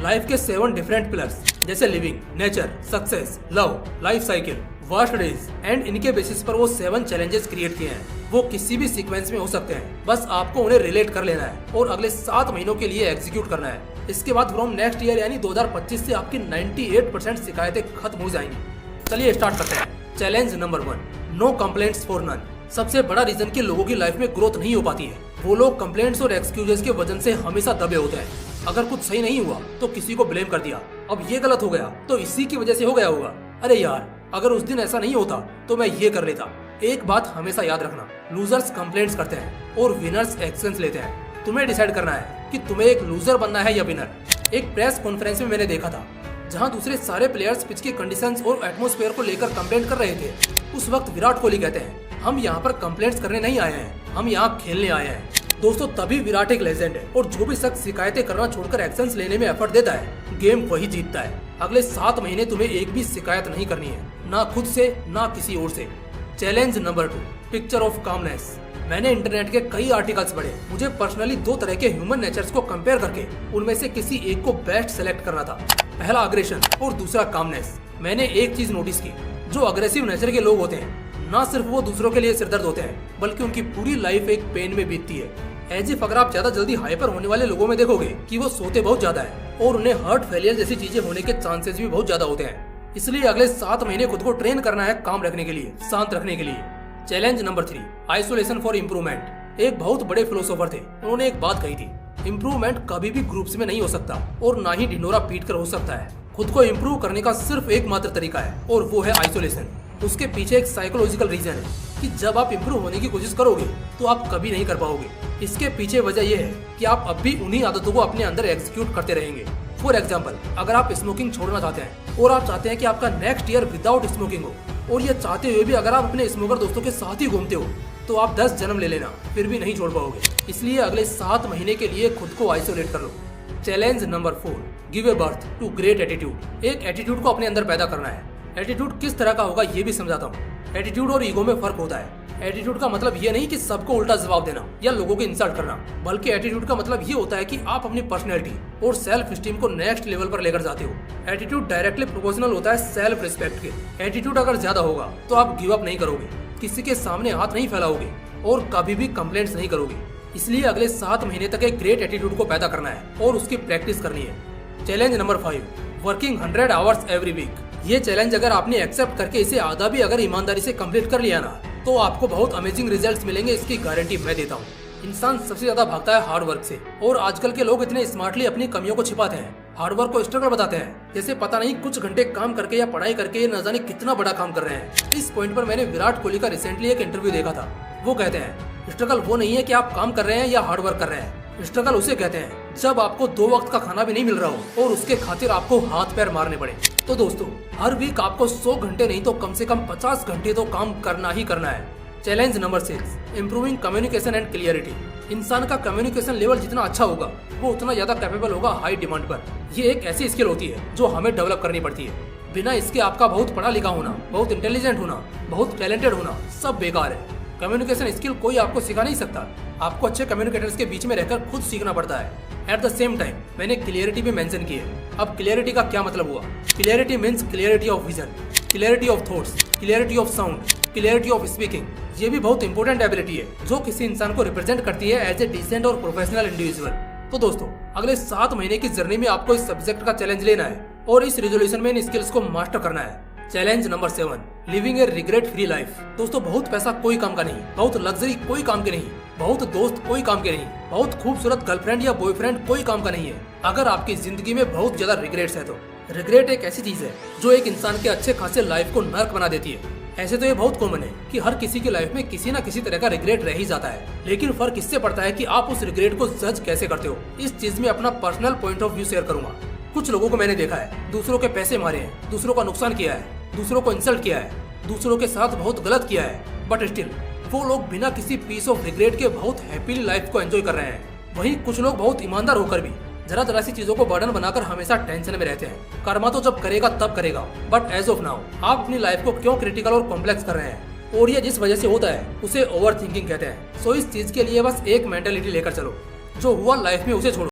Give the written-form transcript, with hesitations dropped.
Life के 7 different pillars जैसे living, nature, success, love, life cycle, worst days and इनके basis पर वो 7 चैलेंजेस क्रिएट किए हैं। वो किसी भी सीक्वेंस में हो सकते हैं, बस आपको उन्हें रिलेट कर लेना है और अगले 7 महीनों के लिए एग्जीक्यूट करना है। इसके बाद फ्रॉम नेक्स्ट ईयर यानी 2025 से आपकी 98% शिकायतें खत्म हो जाएंगी। चलिए स्टार्ट करते हैं। Challenge number 1, no complaints for none. सबसे बड़ा रीजन कि लोगों की लाइफ में ग्रोथ नहीं हो पाती है, वो लोग कंप्लेंट्स और एक्सक्यूजेस के वजन से हमेशा दबे होते हैं। अगर कुछ सही नहीं हुआ तो किसी को ब्लेम कर दिया, अब ये गलत हो गया तो इसी की वजह से हो गया होगा। अरे यार, अगर उस दिन ऐसा नहीं होता तो मैं ये कर लेता। एक बात हमेशा याद रखना, लूजर्स कंप्लेंट्स करते हैं और विनर्स एक्शंस लेते हैं। तुम्हें डिसाइड करना है कि तुम्हें एक लूजर बनना है या विनर। एक प्रेस कॉन्फ्रेंस में मैंने देखा था जहां दूसरे सारे प्लेयर्स पिच की कंडीशंस और एटमॉस्फेयर को लेकर कंप्लेंट कर रहे थे। उस वक्त विराट कोहली कहते हैं, हम यहाँ पर कंप्लेंट्स करने नहीं आए हैं, हम यहाँ खेलने आए हैं। दोस्तों, तभी विराट एक लेजेंड है और जो भी शख्स शिकायतें करना छोड़कर एक्शंस लेने में एफर्ट देता है, गेम वही जीतता है। अगले 7 महीने तुम्हें एक भी शिकायत नहीं करनी है, ना खुद से ना किसी और से। Challenge number 2, picture of calmness. मैंने इंटरनेट के कई आर्टिकल्स पढ़े। मुझे पर्सनली 2 तरह के ह्यूमन नेचर्स को कंपेयर करके उनमें से किसी एक को बेस्ट सेलेक्ट करना था। पहला अग्रेशन और दूसरा कामनेस। मैंने एक चीज नोटिस की, जो अग्रेसिव नेचर के लोग होते हैं, ना सिर्फ वो दूसरों के लिए सिरदर्द होते हैं, बल्कि उनकी पूरी लाइफ एक पेन में बीतती है। एज इफ अगर आप ज्यादा जल्दी हाइपर होने वाले लोगों में देखोगे कि वो सोते बहुत ज्यादा है और उन्हें हार्ट फेलियर जैसी चीजें होने के चांसेस भी बहुत ज्यादा होते हैं। इसलिए अगले 7 महीने खुद को ट्रेन करना है काम रखने के लिए, शांत रखने के लिए। Challenge number 3, isolation for improvement. एक बहुत बड़े फिलोसोफर थे, उन्होंने एक बात कही थी, इम्प्रूवमेंट कभी भी ग्रुप्स में नहीं हो सकता और ना ही ढिंडोरा पीट कर हो सकता है। खुद को इम्प्रूव करने का सिर्फ एकमात्र तरीका है और वो है आइसोलेशन। उसके पीछे एक साइकोलॉजिकल रीजन है कि जब आप इम्प्रूव होने की कोशिश करोगे तो आप कभी नहीं कर पाओगे। इसके पीछे वजह यह है कि आप अब भी उन्हीं आदतों को अपने अंदर एग्जीक्यूट करते रहेंगे। फॉर एग्जाम्पल, अगर आप स्मोकिंग छोड़ना चाहते हैं और आप चाहते हैं कि आपका नेक्स्ट ईयर विदाउट स्मोकिंग हो, और ये चाहते हुए भी अगर आप अपने स्मोकर दोस्तों के साथ ही घूमते हो, तो आप 10 जन्म ले लेना फिर भी नहीं छोड़ पाओगे। इसलिए अगले 7 महीने के लिए खुद को आइसोलेट कर लो। Challenge number 4, give a birth to great attitude. एक एटीट्यूड को अपने अंदर पैदा करना है। एटीट्यूड किस तरह का होगा ये भी समझाता हूँ। एटीट्यूड और ईगो में फर्क होता है। एटीट्यूड का मतलब ये नहीं कि सबको उल्टा जवाब देना या लोगों को इंसल्ट करना, बल्कि एटीट्यूड का मतलब ये होता है कि आप अपनी पर्सनैलिटी और सेल्फ स्टीम को नेक्स्ट लेवल पर लेकर जाते हो। एटीट्यूड डायरेक्टली प्रोपोर्शनल होता है सेल्फ रिस्पेक्ट के। एटीट्यूड अगर ज्यादा होगा तो आप गिव अप नहीं करोगे, किसी के सामने हाथ नहीं फैलाओगे और कभी भी कंप्लेंट्स नहीं करोगे। इसलिए अगले 7 महीने तक एक ग्रेट एटीट्यूड को पैदा करना है और उसकी प्रैक्टिस करनी है। Challenge number 5, working 100 hours every week. ये चैलेंज अगर आपने एक्सेप्ट करके इसे आधा भी अगर ईमानदारी से कंप्लीट कर लिया ना, तो आपको बहुत अमेजिंग रिजल्ट्स मिलेंगे, इसकी गारंटी मैं देता हूँ। इंसान सबसे ज्यादा भागता है हार्ड वर्क से, और आजकल के लोग इतने स्मार्टली अपनी कमियों को छिपाते हैं, हार्ड वर्क को स्ट्रगल बताते हैं, जैसे पता नहीं कुछ घंटे काम करके या पढ़ाई करके न जाने कितना बड़ा काम कर रहे हैं। इस पॉइंट पर मैंने विराट कोहली का रिसेंटली एक इंटरव्यू देखा था। वो कहते हैं, स्ट्रगल वो नहीं है कि आप काम कर रहे हैं या हार्ड वर्क कर रहे हैं, स्ट्रगल उसे कहते हैं जब आपको 2 वक्त का खाना भी नहीं मिल रहा हो और उसके खातिर आपको हाथ पैर मारने पड़े। तो दोस्तों, हर वीक आपको 100 घंटे नहीं तो कम से कम 50 घंटे तो काम करना ही करना है। Challenge number 6, improving communication and clarity. इंसान का कम्युनिकेशन लेवल जितना अच्छा होगा वो उतना ज्यादा कैपेबल होगा हाई डिमांड पर। ये एक ऐसी स्किल होती है जो हमें डेवलप करनी पड़ती है। बिना इसके आपका बहुत पढ़ा लिखा होना, बहुत इंटेलिजेंट होना, बहुत टैलेंटेड होना सब बेकार है। कम्युनिकेशन स्किल कोई आपको सिखा नहीं सकता, आपको अच्छे कम्युनिकेटर्स के बीच में रहकर खुद सीखना पड़ता है। एट द सेम टाइम मैंने क्लियरिटी भी मेंशन की है। अब क्लियरिटी का क्या मतलब हुआ? Clarity means clarity of vision, clarity of thoughts, clarity of sound, clarity of speaking. ये भी बहुत इंपॉर्टेंट एबिलिटी है जो किसी इंसान को रिप्रेजेंट करती है एज ए डिसेंट और प्रोफेशनल इंडिविजुअल। तो दोस्तों, अगले 7 महीने की जर्नी में आपको इस सब्जेक्ट का चैलेंज लेना है और इस रेजोल्यूशन में इन स्किल्स को मास्टर करना है। चैलेंज नंबर 7, लिविंग ए रिग्रेट फ्री लाइफ। दोस्तों, बहुत पैसा कोई काम का नहीं, बहुत लग्जरी कोई काम के नहीं, बहुत दोस्त कोई काम के नहीं, बहुत खूबसूरत गर्लफ्रेंड या बॉयफ्रेंड कोई काम का नहीं है। अगर आपकी जिंदगी में बहुत ज्यादा रिग्रेट्स है तो रिग्रेट एक ऐसी चीज है जो एक इंसान के अच्छे खासे लाइफ को नर्क बना देती है। ऐसे तो ये बहुत कॉमन है कि हर किसी की लाइफ में किसी न किसी तरह का रिग्रेट रह ही जाता है, लेकिन फर्क इससे पड़ता है कि आप उस रिग्रेट को जज कैसे करते हो। इस चीज में अपना personal point of view share करूंगा। कुछ लोगों को मैंने देखा है, दूसरों के पैसे मारे हैं, दूसरों का नुकसान किया है, दूसरों को इंसल्ट किया है, दूसरों के साथ बहुत गलत किया है, बट स्टिल वो लोग बिना किसी पीस ऑफ रिग्रेट के बहुत हैप्पीली लाइफ को एंजॉय कर रहे हैं। वहीं कुछ लोग बहुत ईमानदार होकर भी जरा जरा सी चीजों को बर्डन बनाकर हमेशा टेंशन में रहते हैं। कर्मा तो जब करेगा तब करेगा, बट एज ऑफ नाउ आप अपनी लाइफ को क्यों क्रिटिकल और कॉम्प्लेक्स कर रहे हैं, और ये जिस वजह से होता है उसे ओवर थिंकिंग कहते हैं। सो इस चीज के लिए बस एक मेंटेलिटी लेकर चलो, जो हुआ लाइफ में उसे छोड़ो,